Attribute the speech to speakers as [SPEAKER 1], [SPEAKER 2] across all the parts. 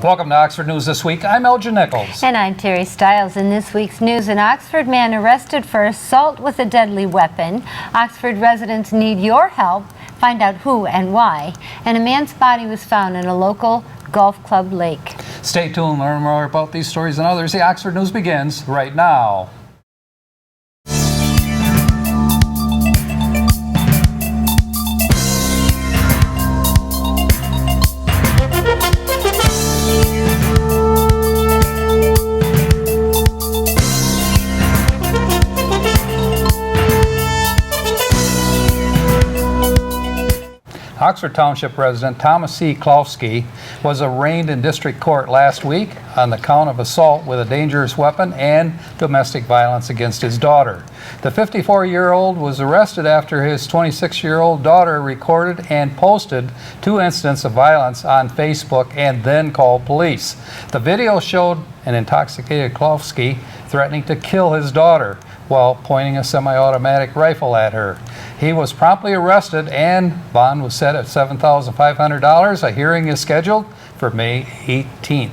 [SPEAKER 1] Welcome to Oxford News This Week. I'm Elgin Nichols.
[SPEAKER 2] And I'm Terry Stiles. In this week's news, an Oxford man arrested for assault with a deadly weapon. Oxford residents need your help. Find out who and why. And a man's body was found in a local golf club lake.
[SPEAKER 1] Stay tuned to learn more about these stories and others. The Oxford News begins right now. Oxford Township resident Thomas C. Klofsky was arraigned in district court last week on the count of assault with a dangerous weapon and domestic violence against his daughter. The 54-year-old was arrested after his 26-year-old daughter recorded and posted 2 incidents of violence on Facebook and then called police. The video showed an intoxicated Klofsky threatening to kill his daughter while pointing a semi-automatic rifle at her. He was promptly arrested and bond was set at $7,500. A hearing is scheduled for May 18th.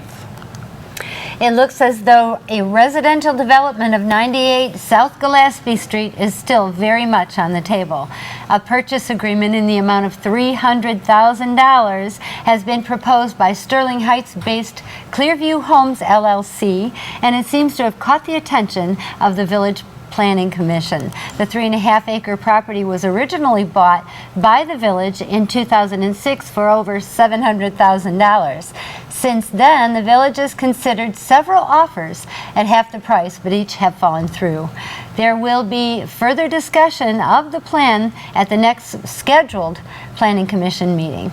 [SPEAKER 2] It looks as though a residential development of 98 South Gillespie Street is still very much on the table. A purchase agreement in the amount of $300,000 has been proposed by Sterling Heights-based Clearview Homes LLC, and it seems to have caught the attention of the Village Planning Commission. The 3.5-acre property was originally bought by the village in 2006 for over $700,000. Since then, the village has considered several offers at half the price, but each have fallen through. There will be further discussion of the plan at the next scheduled Planning Commission meeting.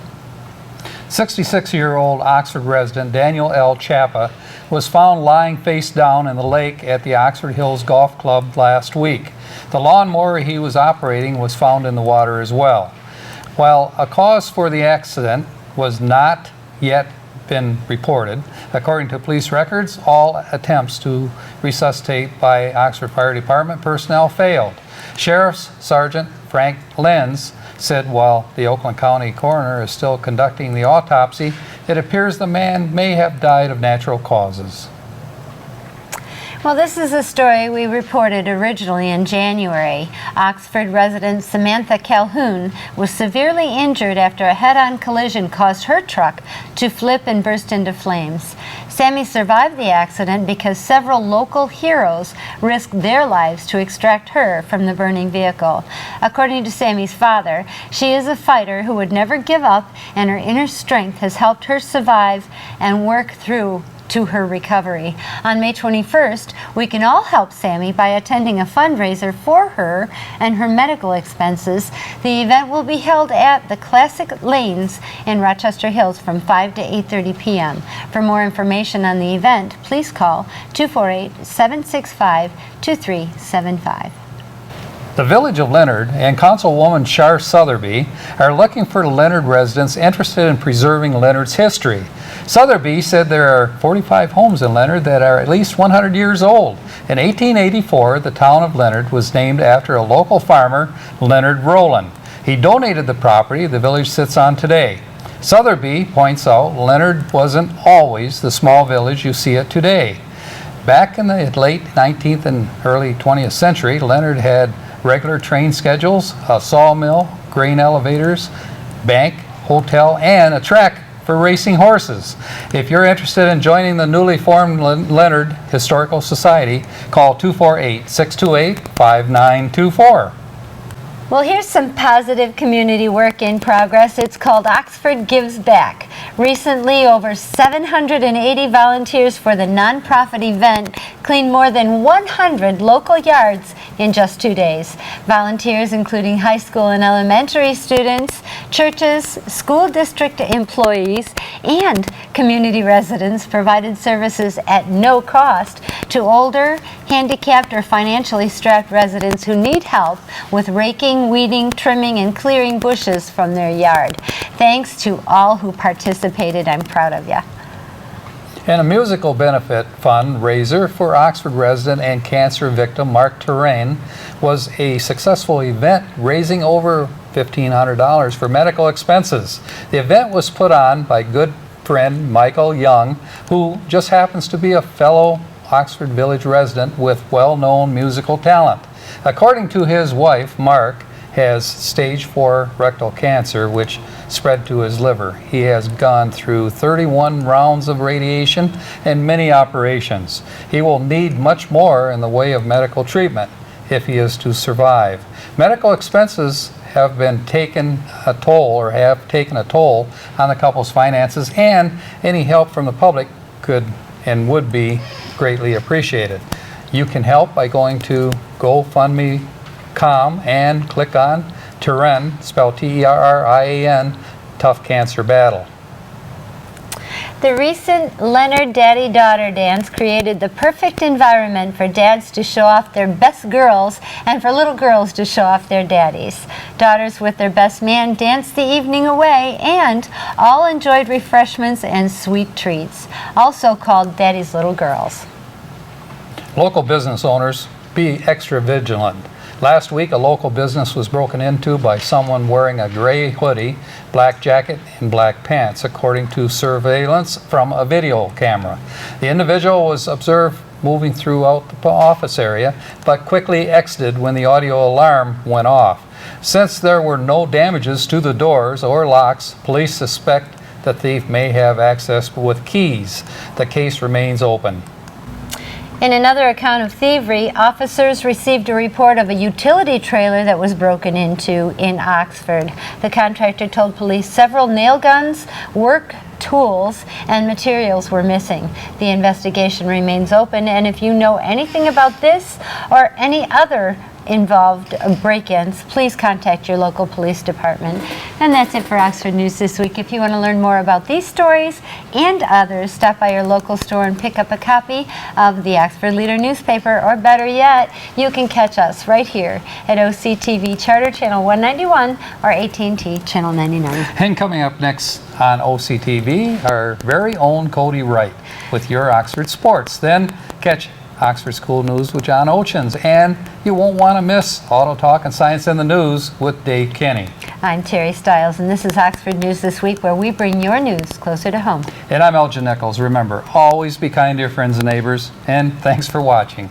[SPEAKER 1] 66-year-old Oxford resident Daniel L. Chapa was found lying face down in the lake at the Oxford Hills Golf Club last week. The lawnmower he was operating was found in the water as well. While a cause for the accident was not yet been reported, according to police records, all attempts to resuscitate by Oxford Fire Department personnel failed. Sheriff's Sergeant Frank Lenz said while the Oakland County coroner is still conducting the autopsy, it appears the man may have died of natural causes.
[SPEAKER 2] Well, this is a story we reported originally in January. Oxford resident Samantha Calhoun was severely injured after a head-on collision caused her truck to flip and burst into flames. Sammy survived the accident because several local heroes risked their lives to extract her from the burning vehicle. According to Sammy's father, she is a fighter who would never give up, and her inner strength has helped her survive and work through to her recovery. On May 21st, we can all help Sammy by attending a fundraiser for her and her medical expenses. The event will be held at the Classic Lanes in Rochester Hills from 5 to 8:30 p.m. For more information on the event, please call 248-765-2375.
[SPEAKER 1] The Village of Leonard and Councilwoman Char Sotheby are looking for Leonard residents interested in preserving Leonard's history. Sotheby said there are 45 homes in Leonard that are at least 100 years old. In 1884, the town of Leonard was named after a local farmer, Leonard Rowland. He donated the property the village sits on today. Sotheby points out Leonard wasn't always the small village you see it today. Back in the late 19th and early 20th century, Leonard had regular train schedules, a sawmill, grain elevators, bank, hotel, and a track for racing horses. If you're interested in joining the newly formed Leonard Historical Society, call 248-628-5924.
[SPEAKER 2] Well, here's some positive community work in progress. It's called Oxford Gives Back. Recently, over 780 volunteers for the nonprofit event cleaned more than 100 local yards in just 2 days. Volunteers, including high school and elementary students, churches, school district employees, and community residents, provided services at no cost to older, handicapped, or financially strapped residents who need help with raking, weeding, trimming, and clearing bushes from their yard. Thanks to all who participated. I'm proud of you.
[SPEAKER 1] And a musical benefit fundraiser for Oxford resident and cancer victim Mark Terrain was a successful event, raising over $1,500 for medical expenses. The event was put on by Good friend Michael Young, who just happens to be a fellow Oxford Village resident with well-known musical talent. According to his wife, Mark has stage 4 rectal cancer, which spread to his liver. He has gone through 31 rounds of radiation and many operations. He will need much more in the way of medical treatment if he is to survive. Medical expenses have taken a toll on the couple's finances, and any help from the public could and would be greatly appreciated. You can help by going to GoFundMe.com and click on Terran, spelled T-E-R-R-I-A-N, Tough Cancer Battle.
[SPEAKER 2] The recent Leonard Daddy-Daughter dance created the perfect environment for dads to show off their best girls and for little girls to show off their daddies. Daughters with their best man danced the evening away and all enjoyed refreshments and sweet treats, also called Daddy's Little Girls.
[SPEAKER 1] Local business owners, be extra vigilant. Last week, a local business was broken into by someone wearing a gray hoodie, black jacket, and black pants, according to surveillance from a video camera. The individual was observed moving throughout the office area, but quickly exited when the audio alarm went off. Since there were no damages to the doors or locks, police suspect the thief may have access with keys. The case remains open.
[SPEAKER 2] In another account of thievery, officers received a report of a utility trailer that was broken into in Oxford. The contractor told police several nail guns, work tools, and materials were missing. The investigation remains open, and if you know anything about this or any other involved break-ins, please contact your local police department. And that's it for Oxford News this week. If you want to learn more about these stories and others, stop by your local store and pick up a copy of the Oxford Leader newspaper, or better yet, you can catch us right here at OCTV Charter Channel 191 or AT&T Channel 99.
[SPEAKER 1] And coming up next on OCTV, our very own Cody Wright with your Oxford Sports. Then catch Oxford School News with John Ochins, and you won't want to miss Auto Talk and Science in the News with Dave Kenny.
[SPEAKER 2] I'm Terry Stiles, and this is Oxford News This Week, where we bring your news closer to home.
[SPEAKER 1] And I'm Elgin Nichols. Remember, always be kind to your friends and neighbors, and thanks for watching.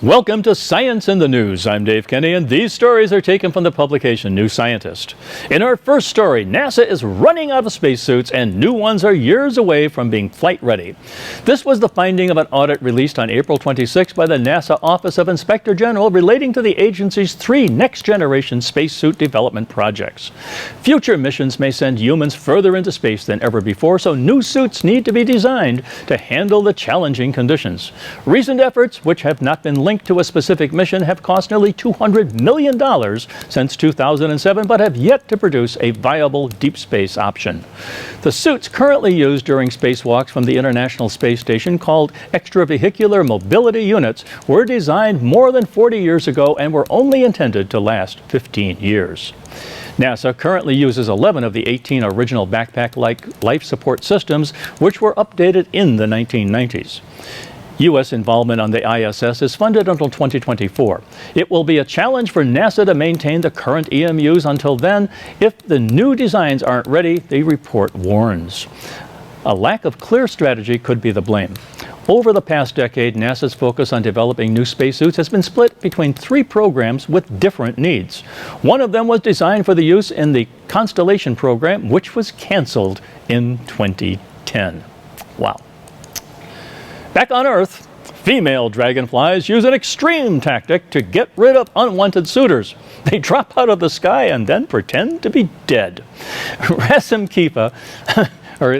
[SPEAKER 3] Welcome to Science in the News. I'm Dave Kenny, and these stories are taken from the publication New Scientist. In our first story, NASA is running out of spacesuits, and new ones are years away from being flight ready. This was the finding of an audit released on April 26 by the NASA Office of Inspector General relating to the agency's 3 next-generation spacesuit development projects. Future missions may send humans further into space than ever before, so new suits need to be designed to handle the challenging conditions. Recent efforts, which have not been linked to a specific mission, have cost nearly $200 million since 2007, but have yet to produce a viable deep space option. The suits currently used during spacewalks from the International Space Station, called extravehicular mobility units, were designed more than 40 years ago and were only intended to last 15 years. NASA currently uses 11 of the 18 original backpack-like life support systems, which were updated in the 1990s. U.S. involvement on the ISS is funded until 2024. It will be a challenge for NASA to maintain the current EMUs until then. If the new designs aren't ready, the report warns. A lack of clear strategy could be the blame. Over the past decade, NASA's focus on developing new spacesuits has been split between 3 programs with different needs. One of them was designed for the use in the Constellation program, which was canceled in 2010. Wow. Back on Earth, female dragonflies use an extreme tactic to get rid of unwanted suitors. They drop out of the sky and then pretend to be dead. Rasim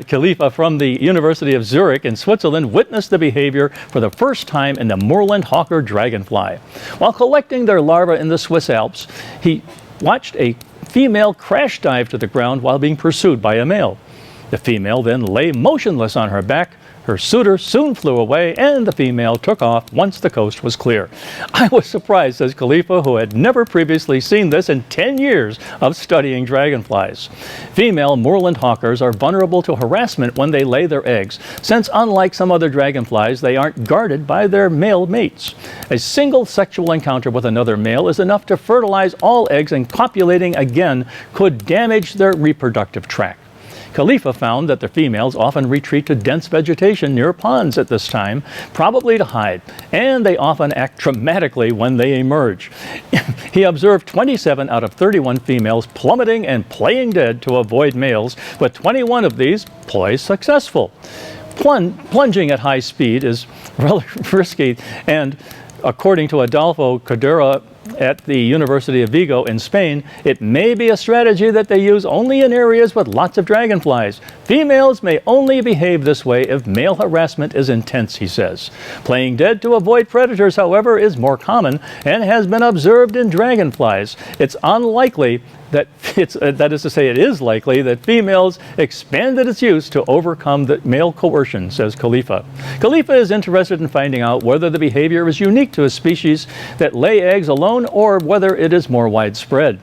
[SPEAKER 3] Khalifa from the University of Zurich in Switzerland witnessed the behavior for the first time in the moorland hawker dragonfly. While collecting their larvae in the Swiss Alps, he watched a female crash dive to the ground while being pursued by a male. The female then lay motionless on her back. Her suitor soon flew away, and the female took off once the coast was clear. I was surprised, says Khalifa, who had never previously seen this in 10 years of studying dragonflies. Female moorland hawkers are vulnerable to harassment when they lay their eggs, since unlike some other dragonflies, they aren't guarded by their male mates. A single sexual encounter with another male is enough to fertilize all eggs, and copulating again could damage their reproductive tract. Khalifa found that the females often retreat to dense vegetation near ponds at this time, probably to hide, and they often act dramatically when they emerge. He observed 27 out of 31 females plummeting and playing dead to avoid males, with 21 of these poised successful. Plunging at high speed is rather risky, and according to Adolfo Cordero at the University of Vigo in Spain, it may be a strategy that they use only in areas with lots of dragonflies. Females may only behave this way if male harassment is intense, he says. Playing dead to avoid predators, however, is more common and has been observed in dragonflies. It's unlikely that it is likely that females expanded its use to overcome the male coercion, says Khalifa. Khalifa is interested in finding out whether the behavior is unique to a species that lay eggs alone or whether it is more widespread.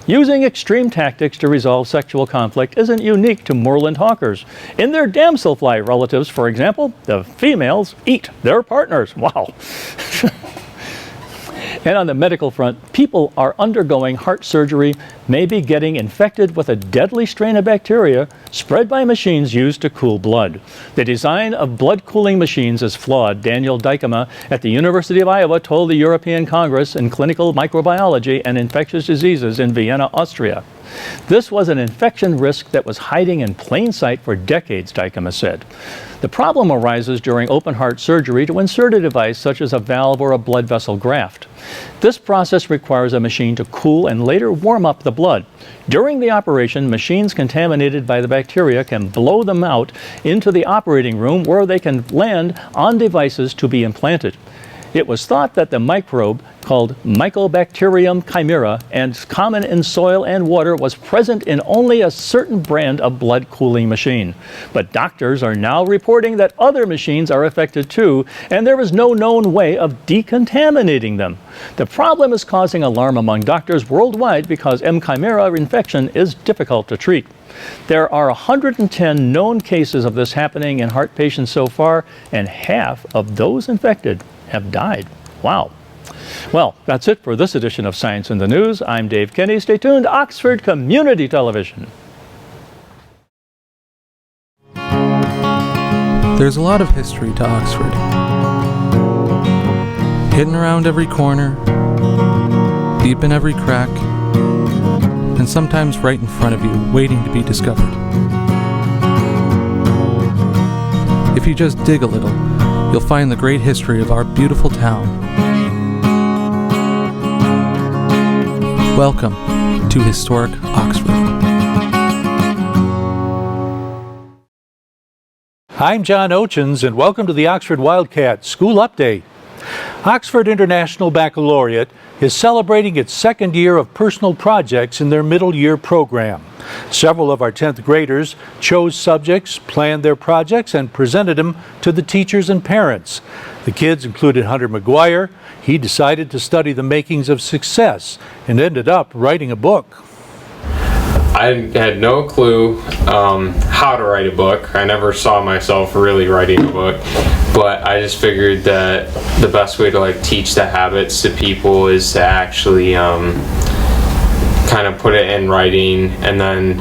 [SPEAKER 3] Using extreme tactics to resolve sexual conflict isn't unique to moorland hawkers. In their damselfly relatives, for example, the females eat their partners. Wow. And on the medical front, people are undergoing heart surgery, maybe getting infected with a deadly strain of bacteria spread by machines used to cool blood. The design of blood cooling machines is flawed, Daniel Dykema at the University of Iowa told the European Congress in Clinical Microbiology and Infectious Diseases in Vienna, Austria. This was an infection risk that was hiding in plain sight for decades, Dykema said. The problem arises during open heart surgery to insert a device such as a valve or a blood vessel graft. This process requires a machine to cool and later warm up the blood. During the operation, machines contaminated by the bacteria can blow them out into the operating room where they can land on devices to be implanted. It was thought that the microbe, called Mycobacterium chimera, and common in soil and water, was present in only a certain brand of blood cooling machine. But doctors are now reporting that other machines are affected too, and there is no known way of decontaminating them. The problem is causing alarm among doctors worldwide because M. chimera infection is difficult to treat. There are 110 known cases of this happening in heart patients so far, and half of those infected have died. Wow. Well, that's it for this edition of Science in the News. I'm Dave Kenny. Stay tuned to Oxford Community Television.
[SPEAKER 4] There's a lot of history to Oxford. Hidden around every corner, deep in every crack, and sometimes right in front of you, waiting to be discovered. If you just dig a little, you'll find the great history of our beautiful town. Welcome to historic Oxford.
[SPEAKER 5] I'm John Ochins, and welcome to the Oxford Wildcat School Update. Oxford International Baccalaureate is celebrating its second year of personal projects in their middle year program. Several of our 10th graders chose subjects, planned their projects, and presented them to the teachers and parents. The kids included Hunter McGuire. He decided to study the makings of success and ended up writing a book.
[SPEAKER 6] I had no clue how to write a book. I never saw myself really writing a book, but I just figured that the best way to teach the habits to people is to actually kind of put it in writing, and then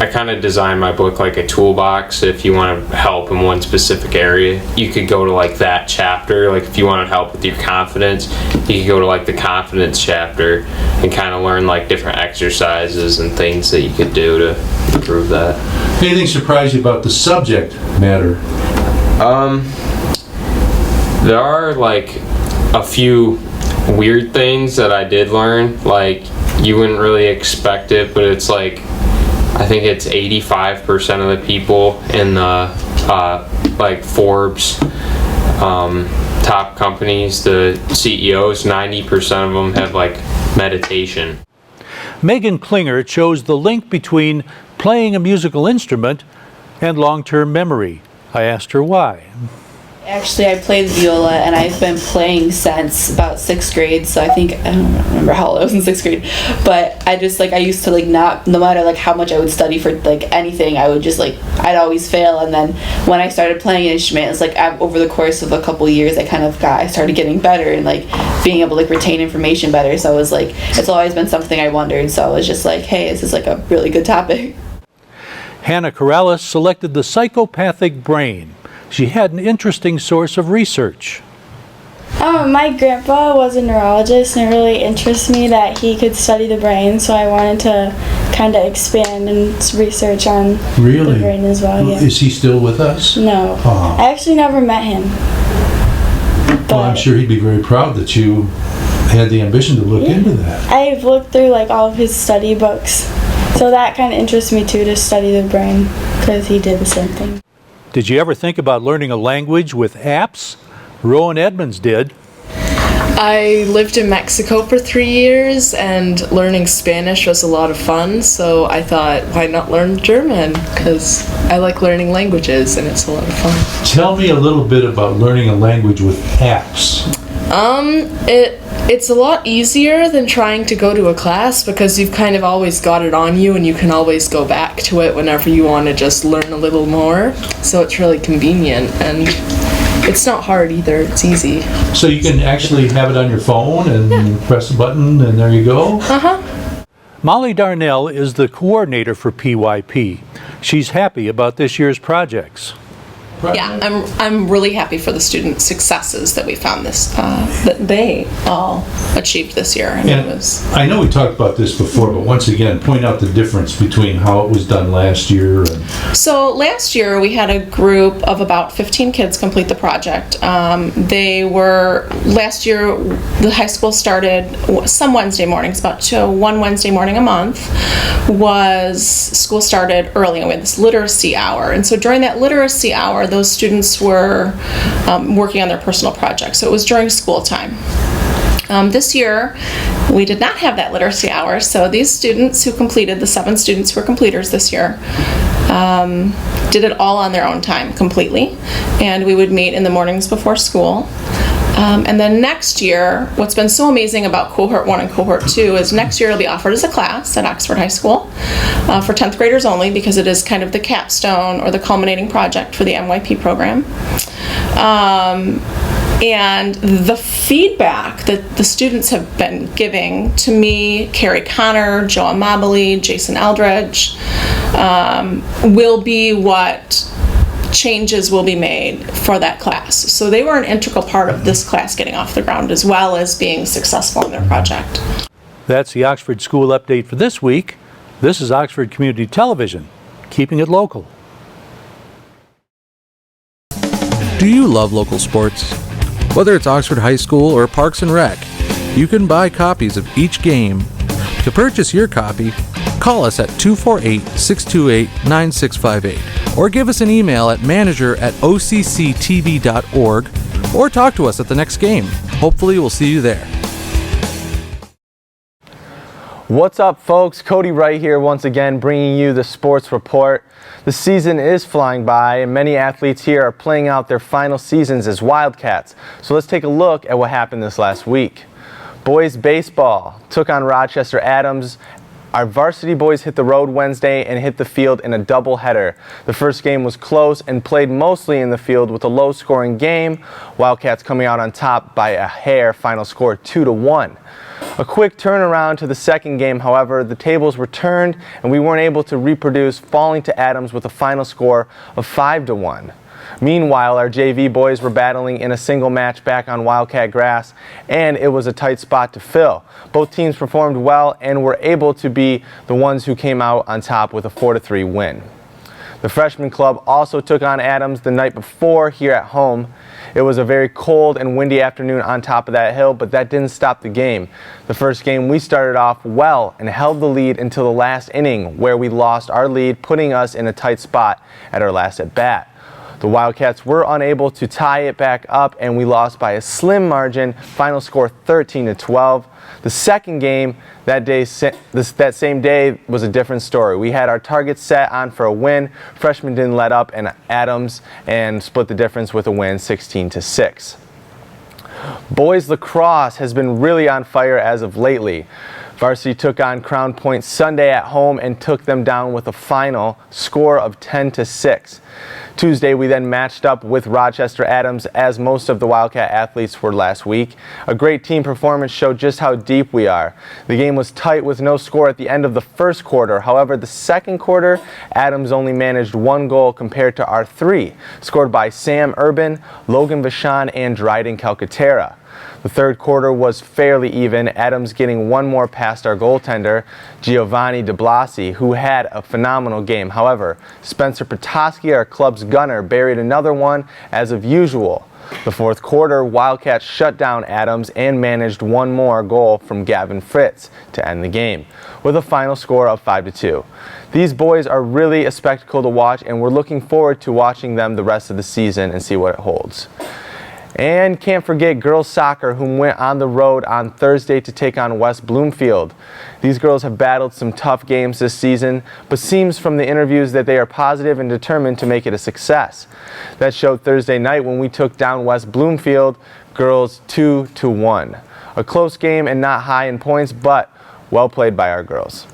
[SPEAKER 6] I kind of designed my book like a toolbox. If you want to help in one specific area, you could go to that chapter. If you wanted help with your confidence, you could go to the confidence chapter and kind of learn different exercises and things that you could do to improve that.
[SPEAKER 5] Anything surprised you about the subject matter?
[SPEAKER 6] There are a few weird things that I did learn. you wouldn't really expect it, but it's like, I think it's 85% of the people in the like Forbes top companies, the CEOs, 90% of them have like meditation.
[SPEAKER 5] Megan Klinger chose the link between playing a musical instrument and long-term memory. I asked her why.
[SPEAKER 7] Actually, I play the viola, and I've been playing since about 6th grade, so I don't remember how old I was in 6th grade, but I just, like, I used to, like, not, no matter, like, how much I would study for, like, anything, I would just, like, I'd always fail, and then when I started playing an instrument, it's like, over the course of a couple years, I started getting better, and, like, being able to, like, retain information better, so I was, like, it's always been something I wondered, so I was just like, hey, this is, like, a really good topic.
[SPEAKER 5] Hannah Corrales selected the psychopathic brain. She had an interesting source of research.
[SPEAKER 8] My grandpa was a neurologist, and it really interests me that he could study the brain, so I wanted to kind of expand and research on the brain as well. Yeah.
[SPEAKER 9] Is he still with us?
[SPEAKER 8] No. I actually never met him.
[SPEAKER 9] Well, I'm sure he'd be very proud that you had the ambition to look into that.
[SPEAKER 8] I've looked through like all of his study books, so that kind of interests me too, to study the brain, because he did the same thing.
[SPEAKER 5] Did you ever think about learning a language with apps? Rowan Edmonds did.
[SPEAKER 10] I lived in Mexico for 3 years, and learning Spanish was a lot of fun, so I thought, why not learn German? Because I like learning languages, and it's a lot of fun.
[SPEAKER 9] Tell me a little bit about learning a language with apps.
[SPEAKER 10] It's a lot easier than trying to go to a class, because you've kind of always got it on you, and you can always go back to it whenever you want to just learn a little more. So it's really convenient, and it's not hard either. It's easy.
[SPEAKER 9] So you can actually have it on your phone and press a button and there you go?
[SPEAKER 5] Molly Darnell is the coordinator for PYP. She's happy about this year's projects.
[SPEAKER 11] Yeah, I'm really happy for the student successes that we found that they all achieved this year.
[SPEAKER 9] I know we talked about this before, but once again, point out the difference between how it was done last year.
[SPEAKER 11] So last year we had a group of about 15 kids complete the project. Last year the high school started some Wednesday mornings, about one Wednesday morning a month. School started early, and we had this literacy hour. And so during that literacy hour, those students were working on their personal projects. So it was during school time. This year, we did not have that literacy hour, so these students who completed, the 7 students who were completers this year, did it all on their own time, completely. And we would meet in the mornings before school. And then next year, what's been so amazing about Cohort 1 and Cohort 2 is next year it'll be offered as a class at Oxford High School for 10th graders only, because it is kind of the capstone or the culminating project for the MYP program. And the feedback that the students have been giving to me, Carrie Connor, Joe Amabile, Jason Eldridge, will be what changes will be made for that class. So they were an integral part of this class getting off the ground, as well as being successful in their project.
[SPEAKER 5] That's the Oxford School Update for this week. This is Oxford Community Television, keeping it local.
[SPEAKER 4] Do you love local sports? Whether it's Oxford High School or Parks and Rec, you can buy copies of each game. To purchase your copy, call us at 248-628-9658 or give us an email at manager@occtv.org or talk to us at the next game. Hopefully we'll see you there.
[SPEAKER 12] What's up, folks? Cody Wright here once again, bringing you the sports report. The season is flying by, and many athletes here are playing out their final seasons as Wildcats. So let's take a look at what happened this last week. Boys baseball took on Rochester Adams. Our varsity boys hit the road Wednesday and hit the field in a doubleheader. The first game was close and played mostly in the field with a low-scoring game. Wildcats coming out on top by a hair, final score 2-1. A quick turnaround to the second game, however, the tables were turned and we weren't able to reproduce, falling to Adams with a final score of 5-1. Meanwhile, our JV boys were battling in a single match back on Wildcat grass, and it was a tight spot to fill. Both teams performed well and were able to be the ones who came out on top with a 4-3 win. The freshman club also took on Adams the night before here at home. It was a very cold and windy afternoon on top of that hill, but that didn't stop the game. The first game we started off well and held the lead until the last inning, where we lost our lead, putting us in a tight spot at our last at bat. The Wildcats were unable to tie it back up, and we lost by a slim margin, final score 13-12. The second game that same day was a different story. We had our targets set on for a win. Freshmen didn't let up, and Adams and split the difference with a win 16-6. Boys lacrosse has been really on fire as of lately. Varsity took on Crown Point Sunday at home and took them down with a final score of 10-6. Tuesday, we then matched up with Rochester Adams, as most of the Wildcat athletes were last week. A great team performance showed just how deep we are. The game was tight with no score at the end of the first quarter. However, the second quarter, Adams only managed 1 goal compared to our 3, scored by Sam Urban, Logan Vachon, and Dryden Calcaterra. The third quarter was fairly even, Adams getting 1 more past our goaltender, Giovanni De Blasi, who had a phenomenal game. However, Spencer Petoskey, our club's gunner, buried another one as of usual. The fourth quarter, Wildcats shut down Adams and managed 1 more goal from Gavin Fritz to end the game, with a final score of 5-2. These boys are really a spectacle to watch, and we're looking forward to watching them the rest of the season and see what it holds. And can't forget girls soccer, who went on the road on Thursday to take on West Bloomfield. These girls have battled some tough games this season, but seems from the interviews that they are positive and determined to make it a success. That showed Thursday night when we took down West Bloomfield girls 2-1. A close game and not high in points, but well played by our girls.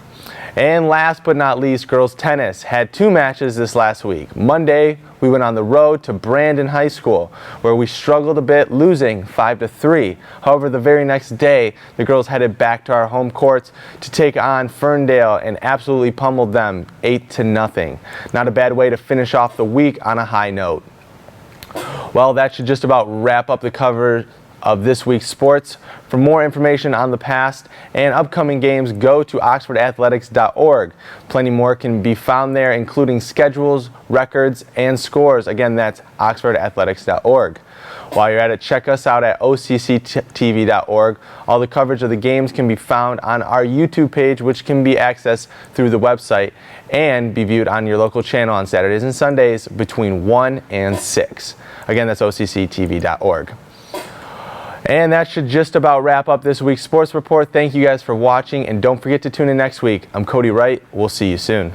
[SPEAKER 12] And last but not least, girls tennis had 2 matches this last week. Monday, we went on the road to Brandon High School, where we struggled a bit, losing 5-3. However, the very next day, the girls headed back to our home courts to take on Ferndale and absolutely pummeled them 8-0. Not a bad way to finish off the week on a high note. Well, that should just about wrap up the cover of this week's sports. For more information on the past and upcoming games, go to oxfordathletics.org. Plenty more can be found there, including schedules, records, and scores. Again, that's oxfordathletics.org. While you're at it, check us out at OCCTV.org. All the coverage of the games can be found on our YouTube page, which can be accessed through the website and be viewed on your local channel on Saturdays and Sundays between 1 and 6. Again, that's OCCTV.org. And that should just about wrap up this week's Sports Report. Thank you guys for watching, and don't forget to tune in next week. I'm Cody Wright. We'll see you soon.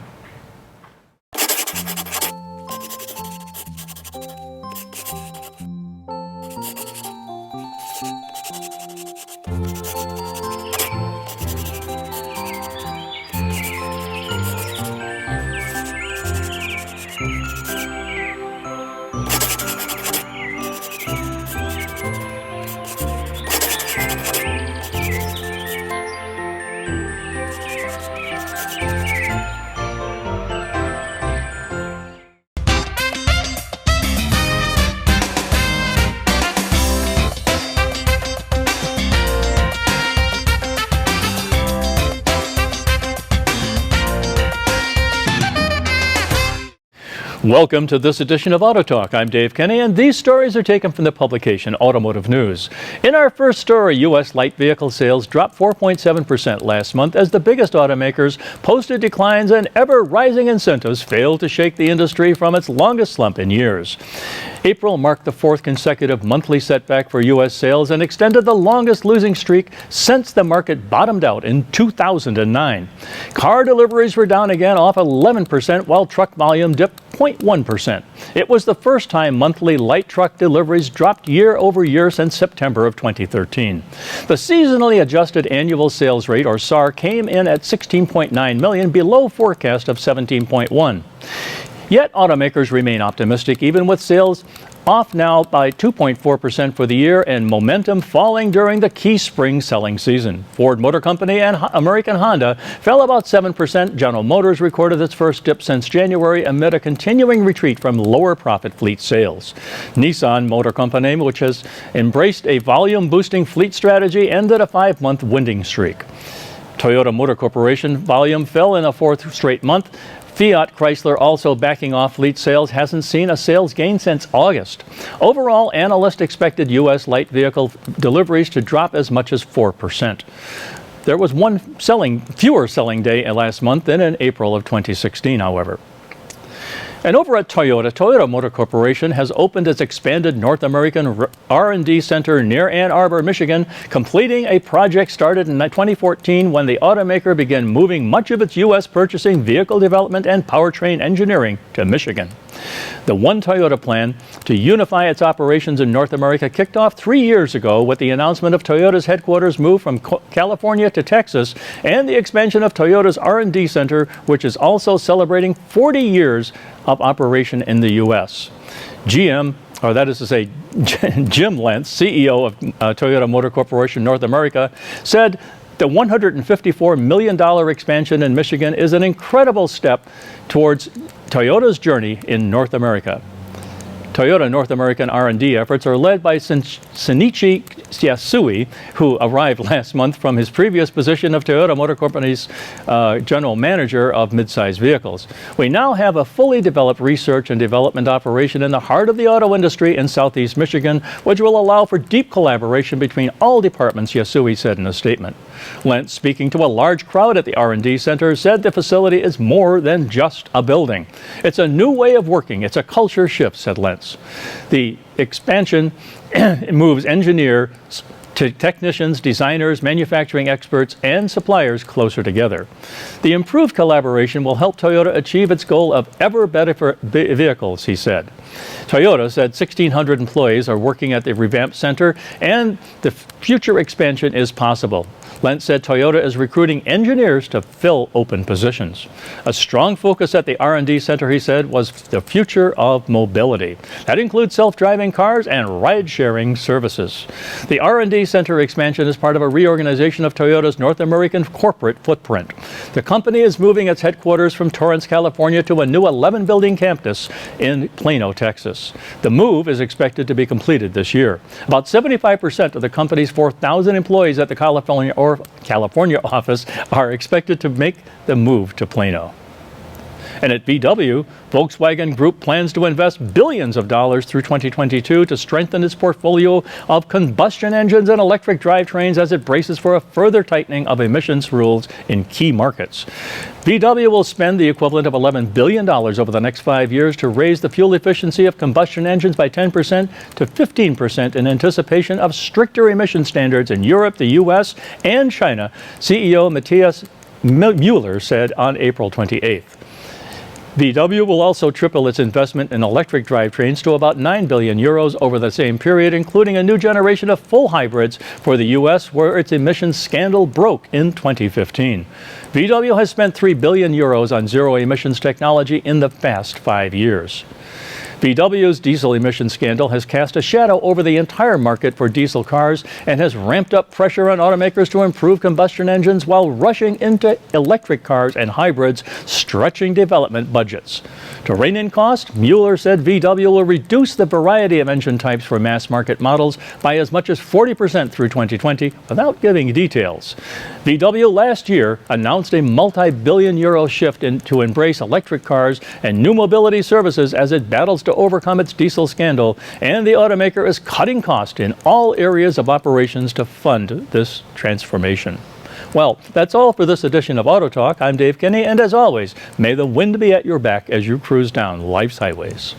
[SPEAKER 3] Welcome to this edition of Auto Talk. I'm Dave Kenny, and these stories are taken from the publication Automotive News. In our first story, U.S. light vehicle sales dropped 4.7% last month as the biggest automakers posted declines and ever-rising incentives failed to shake the industry from its longest slump in years. April marked the 4th consecutive monthly setback for U.S. sales and extended the longest losing streak since the market bottomed out in 2009. Car deliveries were down again, off 11%, while truck volume dipped 0.1%. It was the first time monthly light truck deliveries dropped year over year since September of 2013. The seasonally adjusted annual sales rate, or SAAR, came in at 16.9 million, below forecast of 17.1. Yet automakers remain optimistic, even with sales off now by 2.4% for the year and momentum falling during the key spring selling season. Ford Motor Company and American Honda fell about 7%. General Motors recorded its first dip since January amid a continuing retreat from lower profit fleet sales. Nissan Motor Company, which has embraced a volume-boosting fleet strategy, ended a 5-month winning streak. Toyota Motor Corporation volume fell in a 4th straight month. Fiat Chrysler, also backing off fleet sales, hasn't seen a sales gain since August. Overall, analysts expected U.S. light vehicle deliveries to drop as much as 4%. There was fewer selling day last month than in April of 2016, however. And over at Toyota Motor Corporation has opened its expanded North American R&D center near Ann Arbor, Michigan, completing a project started in 2014 when the automaker began moving much of its U.S. purchasing, vehicle development, and powertrain engineering to Michigan. The One Toyota plan to unify its operations in North America kicked off 3 years ago with the announcement of Toyota's headquarters move from California to Texas and the expansion of Toyota's R&D center, which is also celebrating 40 years of operation in the U.S. Jim Lentz, CEO of Toyota Motor Corporation North America, said the $154 million expansion in Michigan is an incredible step towards Toyota's journey in North America. Toyota North American R&D efforts are led by Shinichi Yasui, who arrived last month from his previous position of Toyota Motor Company's general manager of midsize vehicles. We now have a fully developed research and development operation in the heart of the auto industry in southeast Michigan, which will allow for deep collaboration between all departments, Yasui said in a statement. Lentz, speaking to a large crowd at the R&D center, said the facility is more than just a building. It's a new way of working. It's a culture shift, said Lentz. The expansion moves engineers to technicians, designers, manufacturing experts, and suppliers closer together. The improved collaboration will help Toyota achieve its goal of ever better vehicles, he said. Toyota said 1,600 employees are working at the revamped center, and the future expansion is possible. Lentz said Toyota is recruiting engineers to fill open positions. A strong focus at the R&D center, he said, was the future of mobility. That includes self-driving cars and ride-sharing services. The R&D center expansion is part of a reorganization of Toyota's North American corporate footprint. The company is moving its headquarters from Torrance, California to a new 11-building campus in Plano, Texas. The move is expected to be completed this year. About 75% of the company's 4,000 employees at the California office are expected to make the move to Plano. And at VW, Volkswagen Group plans to invest billions of dollars through 2022 to strengthen its portfolio of combustion engines and electric drivetrains as it braces for a further tightening of emissions rules in key markets. VW will spend the equivalent of $11 billion over the next 5 years to raise the fuel efficiency of combustion engines by 10% to 15% in anticipation of stricter emission standards in Europe, the U.S., and China, CEO Matthias Müller said on April 28th. VW will also triple its investment in electric drivetrains to about 9 billion euros over the same period, including a new generation of full hybrids for the U.S., where its emissions scandal broke in 2015. VW has spent 3 billion euros on zero emissions technology in the past 5 years. VW's diesel emission scandal has cast a shadow over the entire market for diesel cars and has ramped up pressure on automakers to improve combustion engines while rushing into electric cars and hybrids, stretching development budgets. To rein in cost, Mueller said VW will reduce the variety of engine types for mass market models by as much as 40% through 2020 without giving details. VW last year announced a multi-billion euro shift to embrace electric cars and new mobility services as it battles to overcome its diesel scandal, and the automaker is cutting costs in all areas of operations to fund this transformation. Well, that's all for this edition of Auto Talk. I'm Dave Kinney, and as always, may the wind be at your back as you cruise down life's highways.